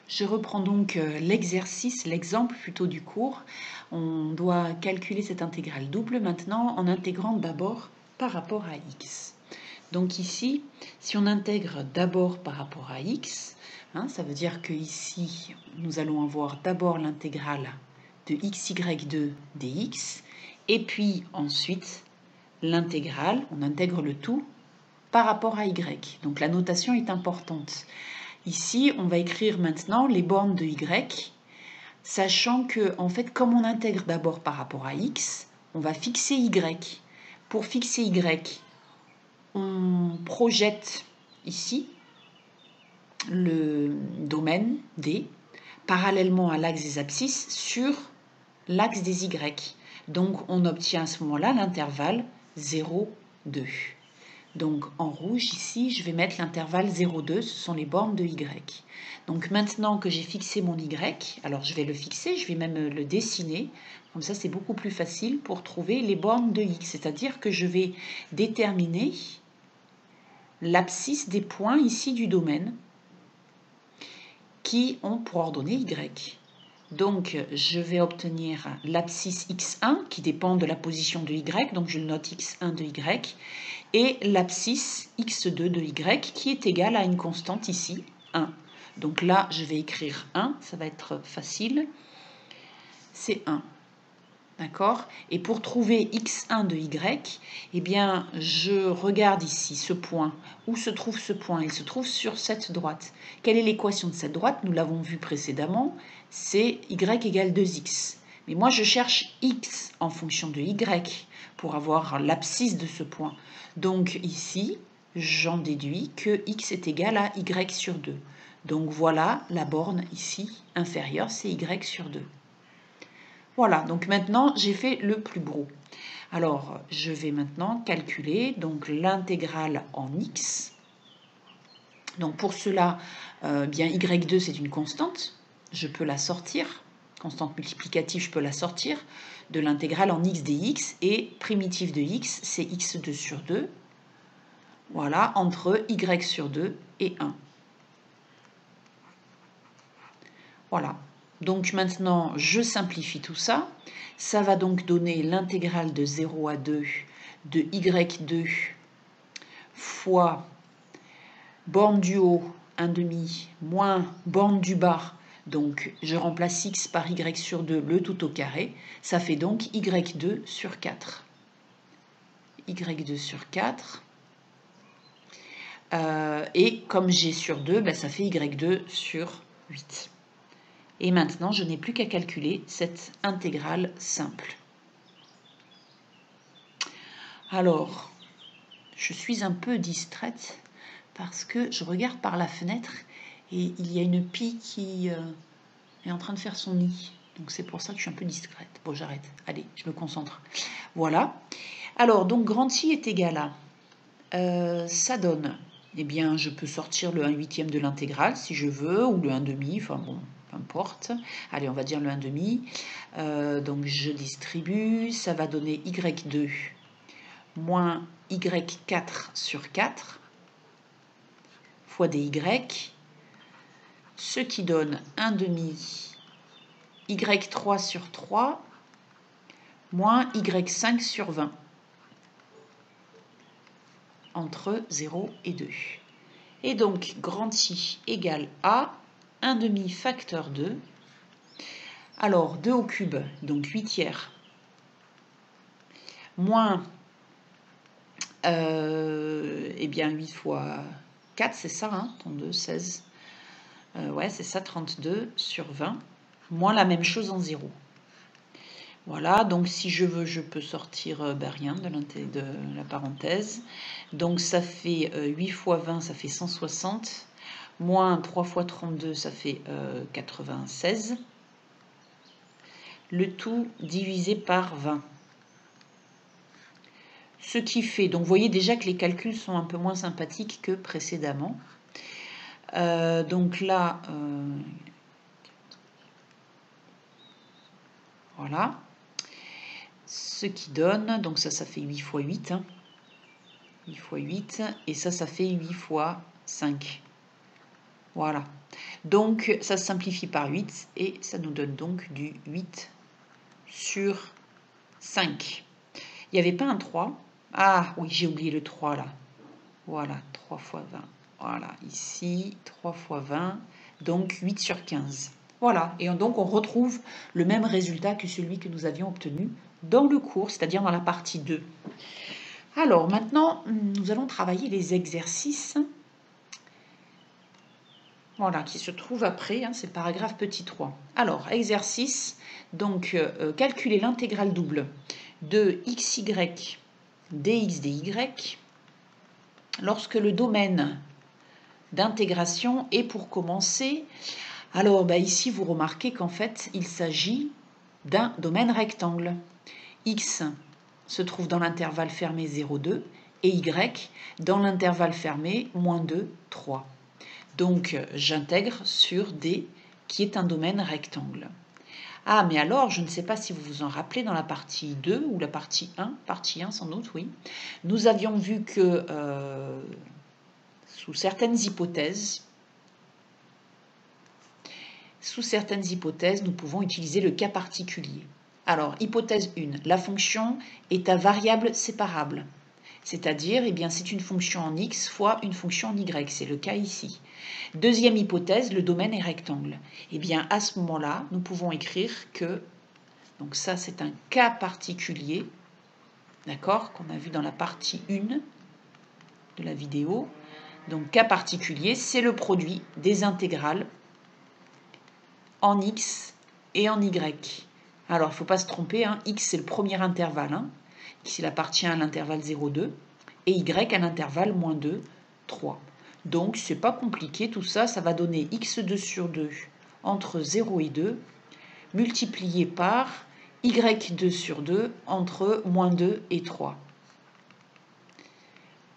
Je reprends donc l'exercice, l'exemple plutôt du cours. On doit calculer cette intégrale double maintenant en intégrant d'abord par rapport à x. Donc ici, si on intègre d'abord par rapport à x, ça veut dire que ici, nous allons avoir d'abord l'intégrale de xy2 dx, et puis ensuite l'intégrale, on intègre le tout par rapport à y. Donc la notation est importante. Ici, on va écrire maintenant les bornes de y, sachant que, en fait, comme on intègre d'abord par rapport à x, on va fixer y. Pour fixer y, on projette ici le domaine D parallèlement à l'axe des abscisses sur l'axe des y. Donc, on obtient à ce moment-là l'intervalle 0, 2. Donc en rouge ici, je vais mettre l'intervalle 0,2, ce sont les bornes de y. Donc maintenant que j'ai fixé mon y, alors je vais le fixer, je vais même le dessiner, comme ça c'est beaucoup plus facile pour trouver les bornes de x, c'est-à-dire que je vais déterminer l'abscisse des points ici du domaine qui ont pour ordonnée y. Donc, je vais obtenir l'abscisse x1 qui dépend de la position de y, donc je le note x1 de y, et l'abscisse x2 de y qui est égale à une constante ici, 1. Donc là, je vais écrire 1, ça va être facile, c'est 1. D'accord? Et pour trouver x1 de y, eh bien, je regarde ici ce point. Où se trouve ce point? Il se trouve sur cette droite. Quelle est l'équation de cette droite? Nous l'avons vu précédemment, c'est y égale 2x. Mais moi, je cherche x en fonction de y pour avoir l'abscisse de ce point. Donc ici, j'en déduis que x est égal à y sur 2. Donc voilà la borne ici inférieure, c'est y sur 2. Voilà, donc maintenant j'ai fait le plus gros. Alors je vais maintenant calculer donc l'intégrale en x. Donc pour cela, bien y2 c'est une constante, je peux la sortir, constante multiplicative, je peux la sortir de l'intégrale en x dx, et primitive de x c'est x2 sur 2, voilà, entre y sur 2 et 1. Voilà. Donc maintenant, je simplifie tout ça. Ça va donc donner l'intégrale de 0 à 2 de y2 fois borne du haut, 1,5, moins borne du bas. Donc je remplace x par y sur 2, le tout au carré. Ça fait donc y2 sur 4. y2 sur 4. Et comme j'ai sur 2, ben, ça fait y2 sur 8. Et maintenant, je n'ai plus qu'à calculer cette intégrale simple. Alors, je suis un peu distraite parce que je regarde par la fenêtre et il y a une pie qui est en train de faire son nid. Donc c'est pour ça que je suis un peu distraite. Bon, j'arrête. Allez, je me concentre. Voilà. Alors, donc, grand I est égal à... ça donne... Eh bien, je peux sortir le 1/8 de l'intégrale si je veux, ou le 1/2, enfin bon... peu importe. Allez, on va dire le 1/2. Donc je distribue, ça va donner y2 moins y4 sur 4 fois dy, ce qui donne 1/2 y3 sur 3 moins y5 sur 20 entre 0 et 2. Et donc grand I égale à 1/2 facteur 2. Alors 2 au cube, donc 8 tiers, moins eh bien 8 fois 4, c'est ça, hein, 32, 16. Ouais, c'est ça, 32 sur 20, moins la même chose en 0. Voilà, donc si je veux, je peux sortir rien de la parenthèse. Donc ça fait 8 fois 20, ça fait 160. Moins 3 fois 32, ça fait 96. Le tout divisé par 20. Ce qui fait, donc vous voyez déjà que les calculs sont un peu moins sympathiques que précédemment. Donc là, voilà. Ce qui donne, donc ça fait 8 fois 8. 8 fois 8, et ça fait 8 fois 5. Voilà. Donc, ça se simplifie par 8 et ça nous donne donc du 8 sur 5. Il n'y avait pas un 3. Ah oui, j'ai oublié le 3 là. Voilà, 3 fois 20. Voilà, ici, 3 fois 20, donc 8 sur 15. Voilà, et donc on retrouve le même résultat que celui que nous avions obtenu dans le cours, c'est-à-dire dans la partie 2. Alors maintenant, nous allons travailler les exercices, voilà, qui se trouvent après, hein, c'est le paragraphe petit 3. Alors, exercice, donc calculer l'intégrale double de xy dx dy lorsque le domaine d'intégration est pour commencer. Alors ici, vous remarquez qu'en fait, il s'agit d'un domaine rectangle. X se trouve dans l'intervalle fermé 0, 2 et Y dans l'intervalle fermé moins 2, 3. Donc, j'intègre sur D qui est un domaine rectangle. Ah, mais alors, je ne sais pas si vous vous en rappelez, dans la partie 2 ou la partie 1 sans doute, oui, nous avions vu que sous certaines hypothèses, nous pouvons utiliser le cas particulier. Alors, hypothèse 1, la fonction est à variable séparable. C'est-à-dire, c'est une fonction en x fois une fonction en y. C'est le cas ici. Deuxième hypothèse, le domaine est rectangle. À ce moment-là, nous pouvons écrire que, donc ça c'est un cas particulier, d'accord, qu'on a vu dans la partie 1 de la vidéo. Donc, cas particulier, c'est le produit des intégrales en x et en y. Alors, il ne faut pas se tromper, hein, x c'est le premier intervalle, hein, qui appartient à l'intervalle 0, 2, et y à l'intervalle moins 2, 3. Donc, c'est pas compliqué, tout ça, ça va donner x2 sur 2 entre 0 et 2, multiplié par y2 sur 2 entre moins 2 et 3.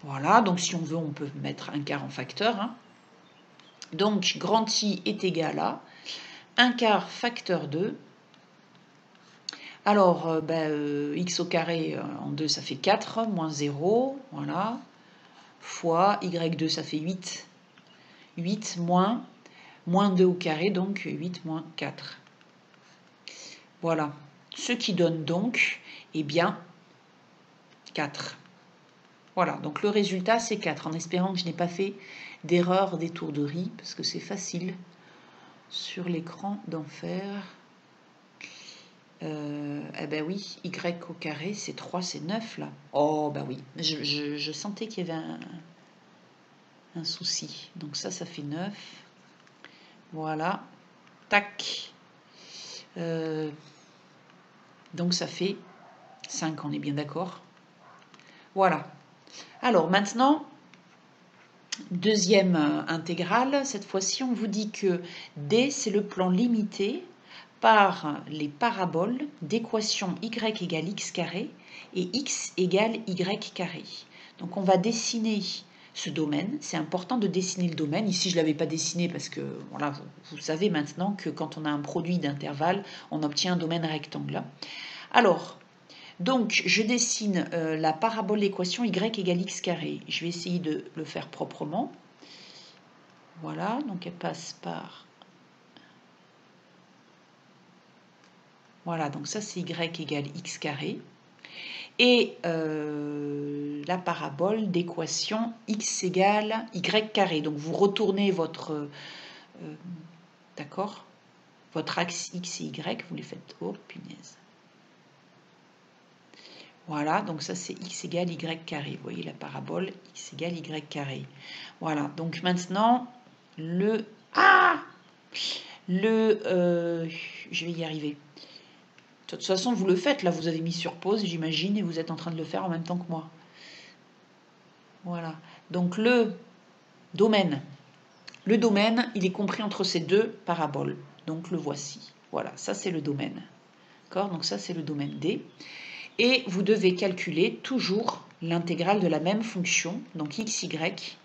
Voilà, donc si on veut, on peut mettre un quart en facteur. Hein. Donc, grand I est égal à 1 quart facteur 2. Alors, x au carré en 2, ça fait 4, moins 0, voilà, fois y2, ça fait 8. 8 moins 2 au carré, donc 8 moins 4. Voilà, ce qui donne donc, 4. Voilà, donc le résultat, c'est 4, en espérant que je n'ai pas fait d'erreur d'étourderie, parce que c'est facile sur l'écran d'en faire. Oui, y au carré, c'est 3, c'est 9 là. Oh, oui, je sentais qu'il y avait un souci. Donc ça fait 9. Voilà. Tac. Donc ça fait 5, on est bien d'accord. Voilà. Alors maintenant, deuxième intégrale. Cette fois-ci, on vous dit que D, c'est le plan limité par les paraboles d'équation y égale x carré et x égale y carré. Donc on va dessiner ce domaine. C'est important de dessiner le domaine. Ici, je ne l'avais pas dessiné parce que voilà, vous savez maintenant que quand on a un produit d'intervalle, on obtient un domaine rectangle. Alors, donc, je dessine la parabole d'équation y égale x carré. Je vais essayer de le faire proprement. Voilà, donc elle passe par... Voilà, donc ça c'est y égale x carré. Et la parabole d'équation x égale y carré. Donc vous retournez votre... d'accord, votre axe x et y, vous les faites... Oh, punaise. Voilà, donc ça c'est x égale y carré. Vous voyez la parabole x égale y carré. Voilà, donc maintenant, je vais y arriver. De toute façon, vous le faites, là, vous avez mis sur pause, j'imagine, et vous êtes en train de le faire en même temps que moi. Voilà. Donc, le domaine, il est compris entre ces deux paraboles. Donc, le voici. Voilà, ça, c'est le domaine. D'accord? Donc, ça, c'est le domaine D. Et vous devez calculer toujours l'intégrale de la même fonction, donc xy, dx,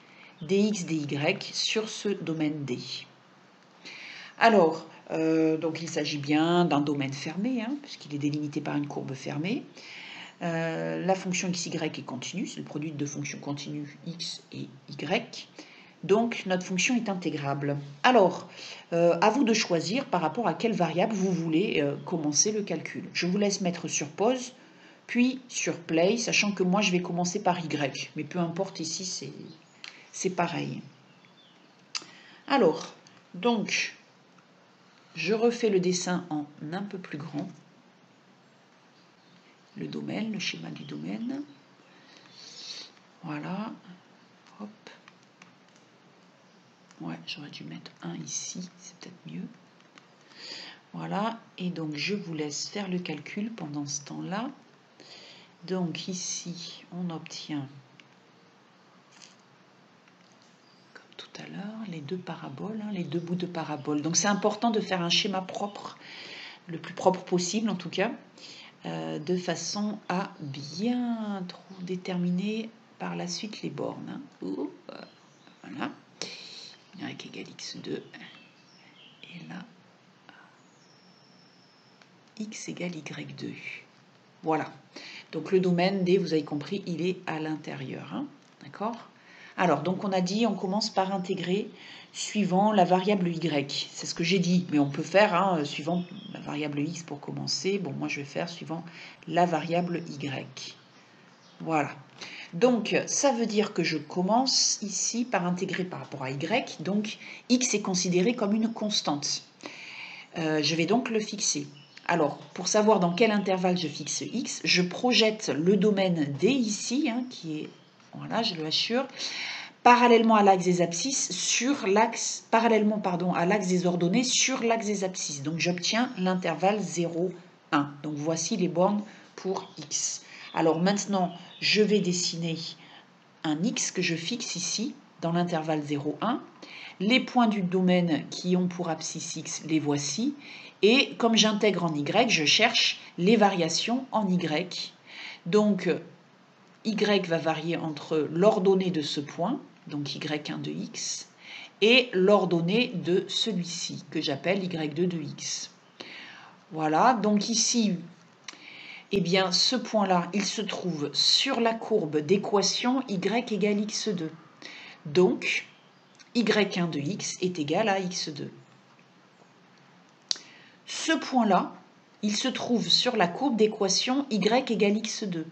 dy, sur ce domaine D. Alors, donc il s'agit bien d'un domaine fermé, hein, puisqu'il est délimité par une courbe fermée. La fonction xy est continue, c'est le produit de deux fonctions continues x et y. Donc, notre fonction est intégrable. Alors, à vous de choisir par rapport à quelle variable vous voulez commencer le calcul. Je vous laisse mettre sur pause, puis sur play, sachant que moi, je vais commencer par y. Mais peu importe, ici, c'est pareil. Alors, donc, je refais le dessin en un peu plus grand. Le domaine, le schéma du domaine. Voilà. Hop. Ouais, j'aurais dû mettre un ici, c'est peut-être mieux. Voilà, et donc je vous laisse faire le calcul pendant ce temps-là. Donc ici, on obtient, comme tout à l'heure, les deux paraboles, hein, les deux bouts de parabole. Donc c'est important de faire un schéma propre, le plus propre possible en tout cas, de façon à bien déterminer par la suite les bornes. Hein. Voilà. Y égale x2. Et là, x égale y2. Voilà. Donc le domaine D, vous avez compris, il est à l'intérieur. Hein. D'accord? Alors, donc on a dit, on commence par intégrer suivant la variable y. C'est ce que j'ai dit, mais on peut faire hein, suivant la variable x pour commencer. Bon, moi je vais faire suivant la variable y. Voilà. Donc, ça veut dire que je commence ici par intégrer par rapport à y. Donc, x est considéré comme une constante. Je vais donc le fixer. Alors, pour savoir dans quel intervalle je fixe x, je projette le domaine D ici, hein, qui est, voilà, je le assure, parallèlement à l'axe des abscisses, sur l'axe, parallèlement, pardon, à l'axe des ordonnées sur l'axe des abscisses. Donc, j'obtiens l'intervalle 0, 1. Donc, voici les bornes pour x. Alors, maintenant, je vais dessiner un x que je fixe ici, dans l'intervalle 0, 1. Les points du domaine qui ont pour abscisse x, les voici. Et comme j'intègre en y, je cherche les variations en y. Donc, y va varier entre l'ordonnée de ce point, donc y1 de x, et l'ordonnée de celui-ci, que j'appelle y2 de x. Voilà, donc ici, eh bien, ce point-là, il se trouve sur la courbe d'équation y égale x2. Donc, y1 de x est égal à x2. Ce point-là, il se trouve sur la courbe d'équation y égale x2.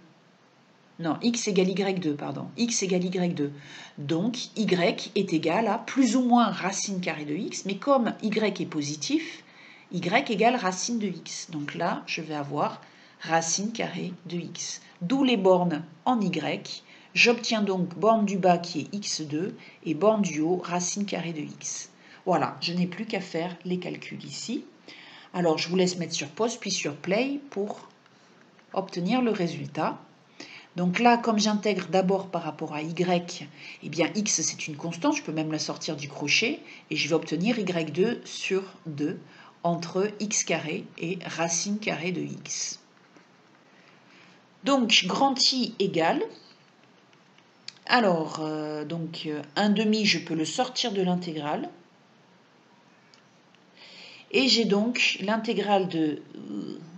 Non, x égale y2, pardon. X égale y2. Donc, y est égal à plus ou moins racine carrée de x, mais comme y est positif, y égale racine de x. Donc là, je vais avoir racine carrée de x. D'où les bornes en y. J'obtiens donc borne du bas qui est x2 et borne du haut, racine carrée de x. Voilà, je n'ai plus qu'à faire les calculs ici. Alors, je vous laisse mettre sur pause puis sur play pour obtenir le résultat. Donc là, comme j'intègre d'abord par rapport à y, eh bien x c'est une constante, je peux même la sortir du crochet, et je vais obtenir y2 sur 2 entre x carré et racine carrée de x. Donc, grand I égale, alors, donc 1 demi, je peux le sortir de l'intégrale, et j'ai donc l'intégrale de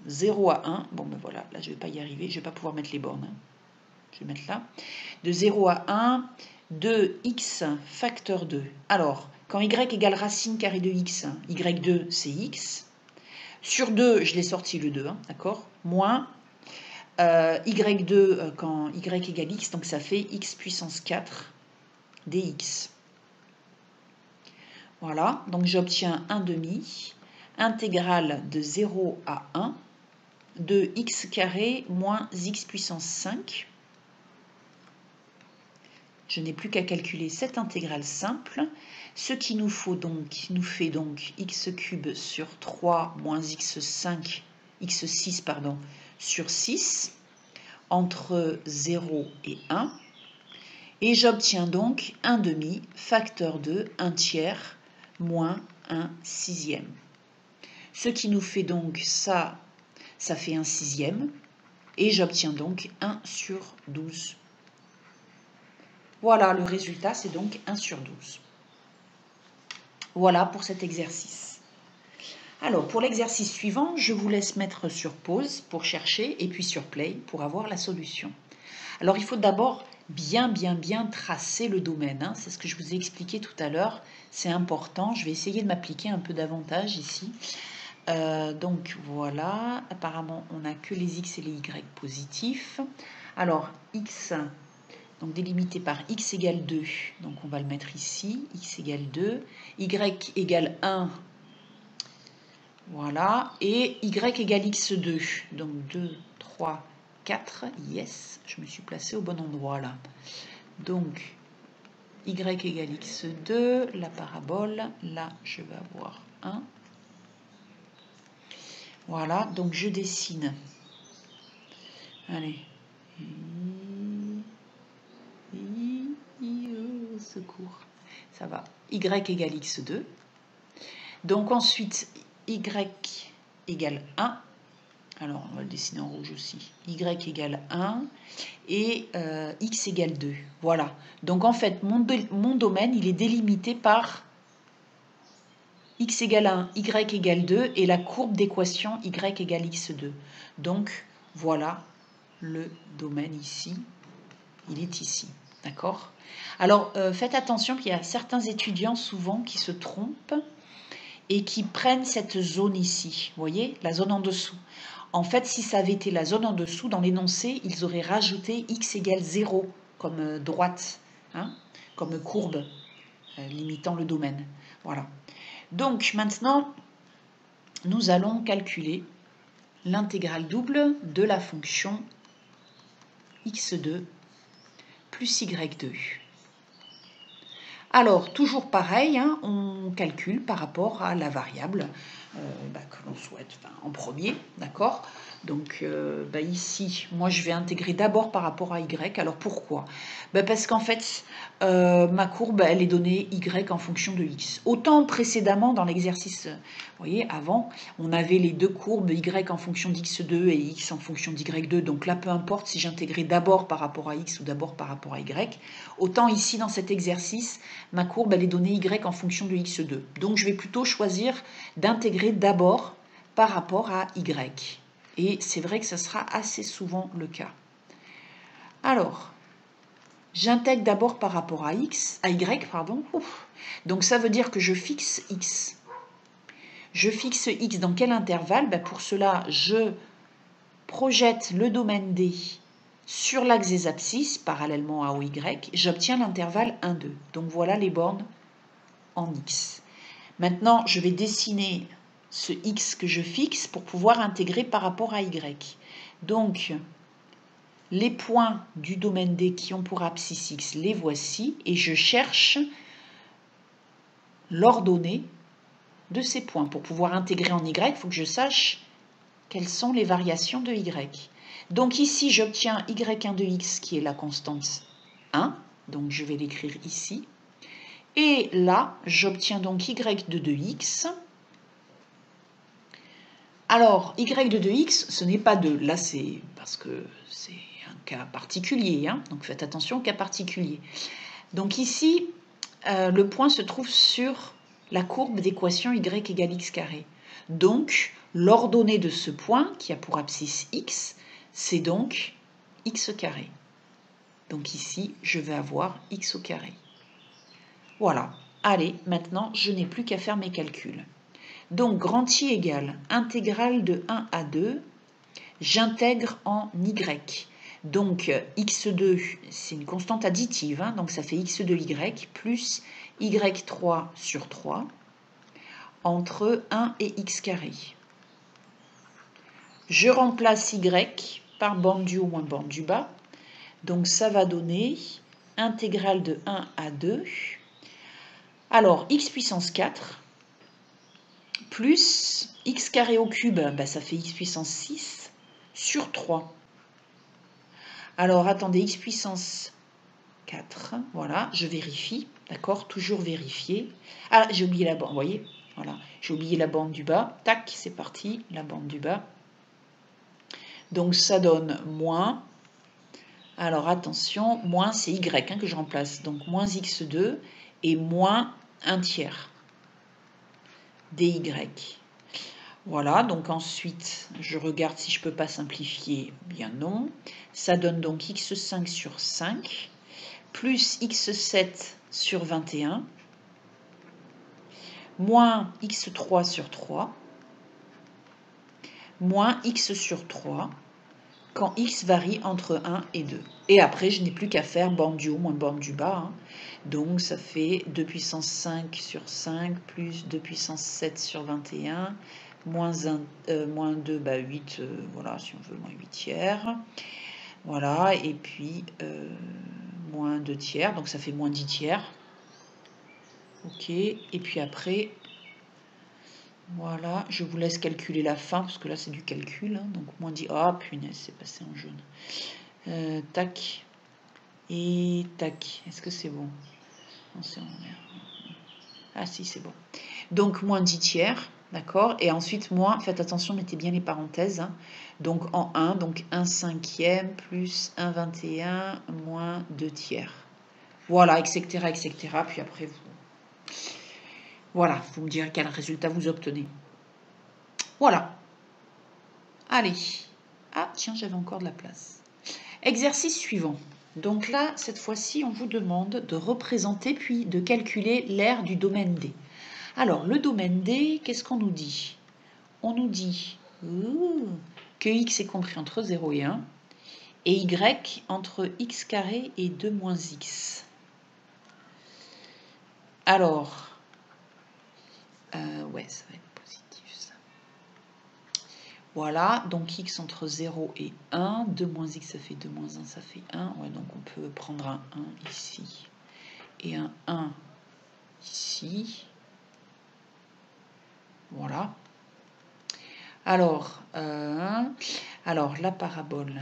0 à 1, bon ben voilà, là je ne vais pas y arriver, je ne vais pas pouvoir mettre les bornes, hein. Je vais mettre là, de 0 à 1, de x facteur 2. Alors, quand y égale racine carrée de x, y2 c'est x. Sur 2, je l'ai sorti le 2, hein, d'accord, moins y2 quand y égale x, donc ça fait x puissance 4 dx. Voilà, donc j'obtiens 1 demi, intégrale de 0 à 1, de x carré moins x puissance 5. Je n'ai plus qu'à calculer cette intégrale simple, ce qui nous fait donc x cube sur 3 moins x6 sur 6 entre 0 et 1. Et j'obtiens donc 1 demi facteur de 1 tiers moins 1 sixième. Ce qui nous fait donc ça fait 1 sixième. Et j'obtiens donc 1 sur 12. Voilà, le résultat, c'est donc 1 sur 12. Voilà pour cet exercice. Alors, pour l'exercice suivant, je vous laisse mettre sur pause pour chercher et puis sur play pour avoir la solution. Alors, il faut d'abord bien tracer le domaine. Hein. C'est ce que je vous ai expliqué tout à l'heure. C'est important. Je vais essayer de m'appliquer un peu davantage ici. Donc voilà, apparemment on n'a que les x et les y positifs. Alors x, donc délimité par x égale 2, donc on va le mettre ici, x égale 2, y égale 1, voilà, et y égale x2, donc 2, 3, 4, yes, je me suis placée au bon endroit là. Donc y égale x2, la parabole, là je vais avoir 1. Voilà, donc je dessine. Allez. Secours. Ça va. Y égale x2. Donc ensuite, y égale 1. Alors, on va le dessiner en rouge aussi. Y égale 1 et x égale 2. Voilà. Donc en fait, mon domaine, il est délimité par x égale 1, y égale 2 et la courbe d'équation y égale x2. Donc, voilà le domaine ici. Il est ici. D'accord? Alors, faites attention qu'il y a certains étudiants souvent qui se trompent et qui prennent cette zone ici. Vous voyez? La zone en dessous. En fait, si ça avait été la zone en dessous, dans l'énoncé, ils auraient rajouté x égale 0 comme droite, hein, comme courbe limitant le domaine. Voilà. Donc, maintenant, nous allons calculer l'intégrale double de la fonction x2 plus y2. Alors, toujours pareil, hein, on calcule par rapport à la variable que l'on souhaite, en premier, d'accord? Donc ici, moi je vais intégrer d'abord par rapport à y. Alors pourquoi? Parce qu'en fait, ma courbe, elle est donnée y en fonction de x. Autant précédemment, dans l'exercice, vous voyez, avant, on avait les deux courbes y en fonction d'x2 et x en fonction d'y2. Donc là, peu importe si j'intégrais d'abord par rapport à x ou d'abord par rapport à y. Autant ici, dans cet exercice, ma courbe, elle est donnée y en fonction de x2. Donc je vais plutôt choisir d'intégrer d'abord par rapport à y. Et c'est vrai que ce sera assez souvent le cas. Alors, j'intègre d'abord par rapport à y, pardon. Donc ça veut dire que je fixe x. Je fixe x dans quel intervalle? Pour cela, je projette le domaine D sur l'axe des abscisses, parallèlement à OY. J'obtiens l'intervalle 1, 2. Donc voilà les bornes en x. Maintenant, je vais dessiner ce x que je fixe pour pouvoir intégrer par rapport à y. Donc, les points du domaine D qui ont pour abscisse x, les voici, et je cherche l'ordonnée de ces points. Pour pouvoir intégrer en y, il faut que je sache quelles sont les variations de y. Donc ici, j'obtiens y1 de x qui est la constante 1, donc je vais l'écrire ici. Et là, j'obtiens donc y de 2x. Alors, y de 2x, ce n'est pas 2. Là, c'est parce que c'est un cas particulier. Hein, donc, faites attention au cas particulier. Donc ici, le point se trouve sur la courbe d'équation y égale x carré. Donc, l'ordonnée de ce point, qui a pour abscisse x, c'est donc x carré. Donc ici, je vais avoir x au carré. Voilà. Allez, maintenant, je n'ai plus qu'à faire mes calculs. Donc, grand I égale intégrale de 1 à 2, j'intègre en y. Donc, x2, c'est une constante additive, hein, donc ça fait x2y plus y3 sur 3 entre 1 et x carré. Je remplace y par borne du haut moins borne du bas. Donc, ça va donner intégrale de 1 à 2. Alors, x puissance 4 plus x carré au cube, ça fait x puissance 6 sur 3. Alors, attendez, x puissance 4, voilà, je vérifie, d'accord, toujours vérifier. Ah, j'ai oublié la borne, vous voyez, voilà, j'ai oublié la borne du bas, tac, c'est parti, la borne du bas. Donc, ça donne moins, alors attention, moins c'est y que je remplace, donc moins x2 et moins 1 tiers dy. Voilà, donc ensuite, je regarde si je ne peux pas simplifier. Bien non. Ça donne donc x5 sur 5. plus x7 sur 21, moins x3 sur 3, moins x sur 3, quand x varie entre 1 et 2. Et après, je n'ai plus qu'à faire borne du haut moins borne du bas. Hein. Donc, ça fait 2 puissance 5 sur 5, plus 2 puissance 7 sur 21, moins 2, bah 8, voilà, si on veut, moins 8 tiers. Voilà, et puis moins 2 tiers, donc ça fait moins 10 tiers. Ok, et puis après, voilà, je vous laisse calculer la fin, parce que là c'est du calcul, hein, donc moins 10, ah punaise, c'est passé en jaune. Tac, et tac, est-ce que c'est bon? Non, c'est en vert. Ah si, c'est bon. Donc moins 10 tiers, d'accord, et ensuite moins, faites attention, mettez bien les parenthèses, hein. Donc en 1, donc 1 cinquième plus 1 21 moins 2 tiers. Voilà, etc., etc. Puis après, voilà, vous me direz quel résultat vous obtenez. Voilà. Allez. Ah, tiens, j'avais encore de la place. Exercice suivant. Donc là, cette fois-ci, on vous demande de représenter puis de calculer l'aire du domaine D. Alors, le domaine D, qu'est-ce qu'on nous dit? On nous dit que x est compris entre 0 et 1 et y entre x carré et 2 moins x. Alors, ouais, ça va être positif ça. Voilà, donc x entre 0 et 1, 2 moins x ça fait 2 moins 1, ça fait 1. Ouais, donc on peut prendre un 1 ici et un 1 ici. Voilà. Alors la parabole.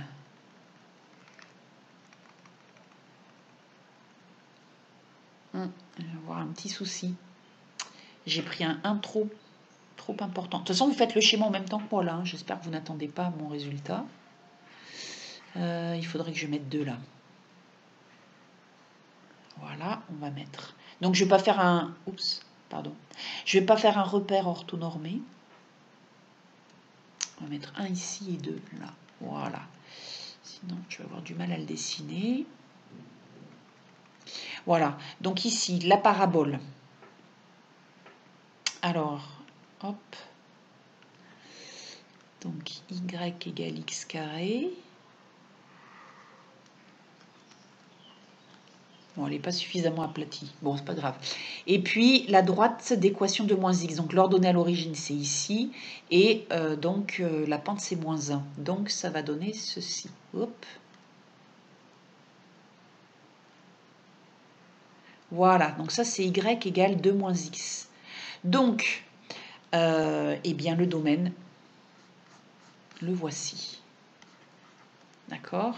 Je vais avoir un petit souci. J'ai pris un 1 trop important. De toute façon, vous faites le schéma en même temps que moi là. Hein. J'espère que vous n'attendez pas mon résultat. Il faudrait que je mette 2 là. Voilà, on va mettre. Donc je vais pas faire un. Oups, pardon. Je vais pas faire un repère orthonormé. On va mettre 1 ici et 2 là. Voilà. Sinon, je vais avoir du mal à le dessiner. Voilà. Donc ici, la parabole. Alors, hop. Donc y égale x carré. Bon, elle n'est pas suffisamment aplatie. Bon, c'est pas grave. Et puis, la droite d'équation de moins x. Donc, l'ordonnée à l'origine, c'est ici. Et donc, la pente, c'est moins 1. Donc, ça va donner ceci. Hop. Voilà. Donc, ça, c'est y égale 2 moins x. Donc, eh bien, le domaine, le voici. D'accord?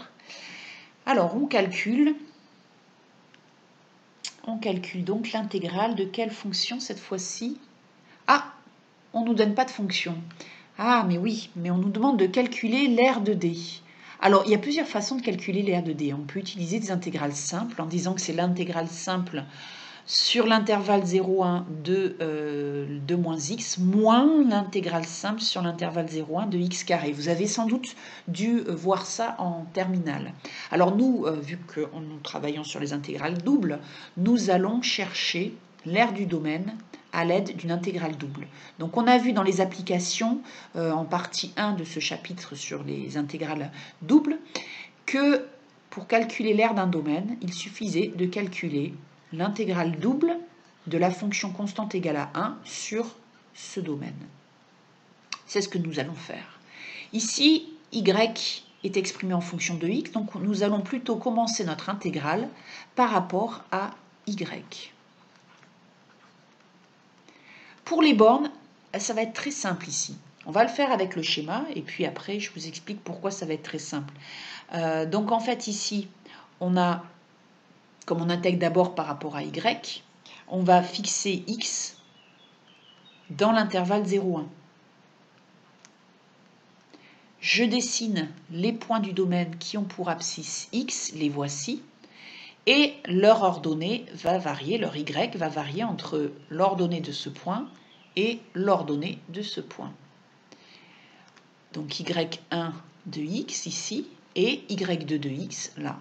Alors, on calcule donc l'intégrale de quelle fonction cette fois-ci? Ah, on ne nous donne pas de fonction. Ah, mais oui, mais on nous demande de calculer l'aire de D. Alors, il y a plusieurs façons de calculer l'aire de D. On peut utiliser des intégrales simples en disant que c'est l'intégrale simple sur l'intervalle 0,1 de 2 moins x, moins l'intégrale simple sur l'intervalle 0,1 de x carré. Vous avez sans doute dû voir ça en terminale. Alors nous, vu que nous travaillons sur les intégrales doubles, nous allons chercher l'aire du domaine à l'aide d'une intégrale double. Donc on a vu dans les applications, en partie 1 de ce chapitre sur les intégrales doubles, que pour calculer l'aire d'un domaine, il suffisait de calculer l'intégrale double de la fonction constante égale à 1 sur ce domaine. C'est ce que nous allons faire. Ici, y est exprimé en fonction de x, donc nous allons plutôt commencer notre intégrale par rapport à y. Pour les bornes, ça va être très simple ici. On va le faire avec le schéma, et puis après, je vous explique pourquoi ça va être très simple. Donc en fait, ici, on a, comme on intègre d'abord par rapport à y, on va fixer x dans l'intervalle 0,1. Je dessine les points du domaine qui ont pour abscisse x, les voici, et leur ordonnée va varier, leur y va varier entre l'ordonnée de ce point et l'ordonnée de ce point. Donc y1 de x ici et y2 de x là.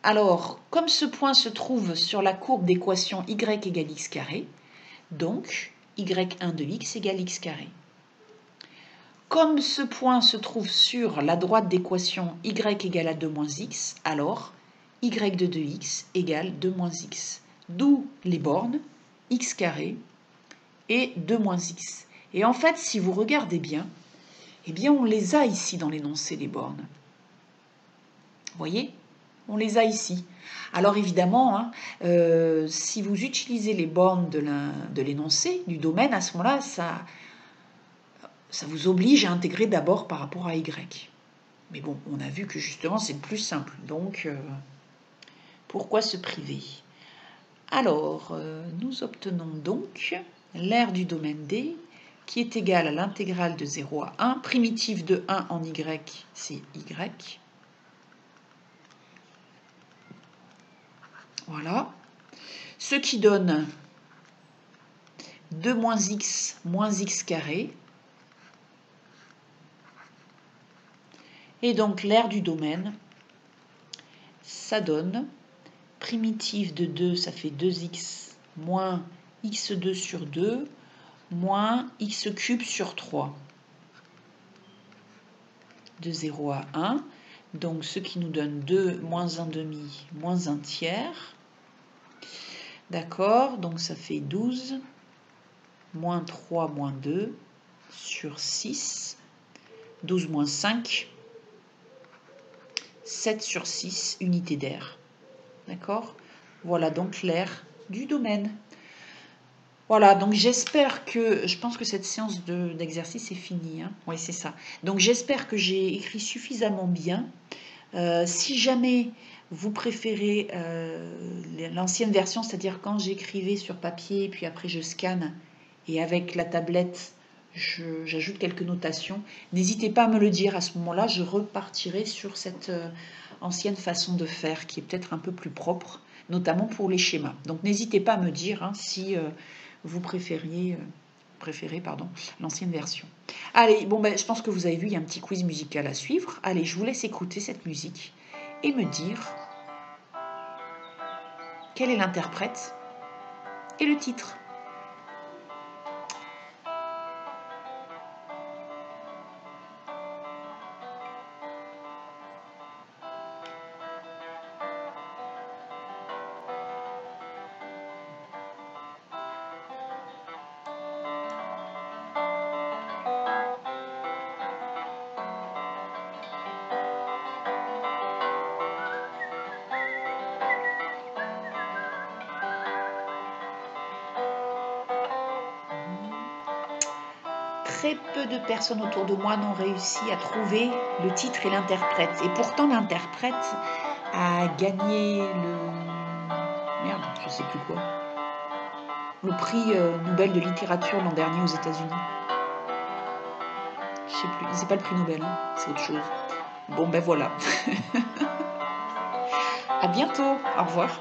Alors, comme ce point se trouve sur la courbe d'équation y égale x carré, donc y1 de x égale x carré. Comme ce point se trouve sur la droite d'équation y égale à 2 moins x, alors y de 2x égale 2 moins x. D'où les bornes x carré et 2 moins x. Et en fait, si vous regardez bien, eh bien on les a ici dans l'énoncé des bornes. Vous voyez? On les a ici. Alors évidemment, hein, si vous utilisez les bornes de l'énoncé, du domaine, à ce moment-là, ça vous oblige à intégrer d'abord par rapport à y. Mais bon, on a vu que justement c'est le plus simple. Donc, pourquoi se priver? Alors, nous obtenons donc l'aire du domaine D qui est égale à l'intégrale de 0 à 1. Primitive de 1 en y, c'est y. Voilà. Ce qui donne 2 moins x carré. Et donc l'aire du domaine, ça donne primitive de 2, ça fait 2x moins x2 sur 2 moins x cube sur 3. De 0 à 1. Donc ce qui nous donne 2 moins 1 demi moins 1 tiers. D'accord, donc ça fait 12 moins 3 moins 2 sur 6. 12 moins 5. 7 sur 6 unités d'air. D'accord? Voilà donc l'aire du domaine. Voilà, donc j'espère que, je pense que cette séance d'exercice est finie. Hein. Oui, c'est ça. Donc j'espère que j'ai écrit suffisamment bien. Si jamais vous préférez l'ancienne version, c'est-à-dire quand j'écrivais sur papier, puis après je scanne, et avec la tablette, j'ajoute quelques notations, n'hésitez pas à me le dire. À ce moment-là, je repartirai sur cette ancienne façon de faire, qui est peut-être un peu plus propre, notamment pour les schémas. Donc n'hésitez pas à me dire hein, si vous préférez l'ancienne version. Allez, bon ben, je pense que vous avez vu, il y a un petit quiz musical à suivre. Allez, je vous laisse écouter cette musique et me dire quel est l'interprète et le titre. Très peu de personnes autour de moi n'ont réussi à trouver le titre et l'interprète. Et pourtant, l'interprète a gagné le... Merde, je sais plus quoi. Le prix Nobel de littérature l'an dernier aux États-Unis. Je sais plus, c'est pas le prix Nobel, hein, c'est autre chose. Bon ben voilà. À bientôt, au revoir.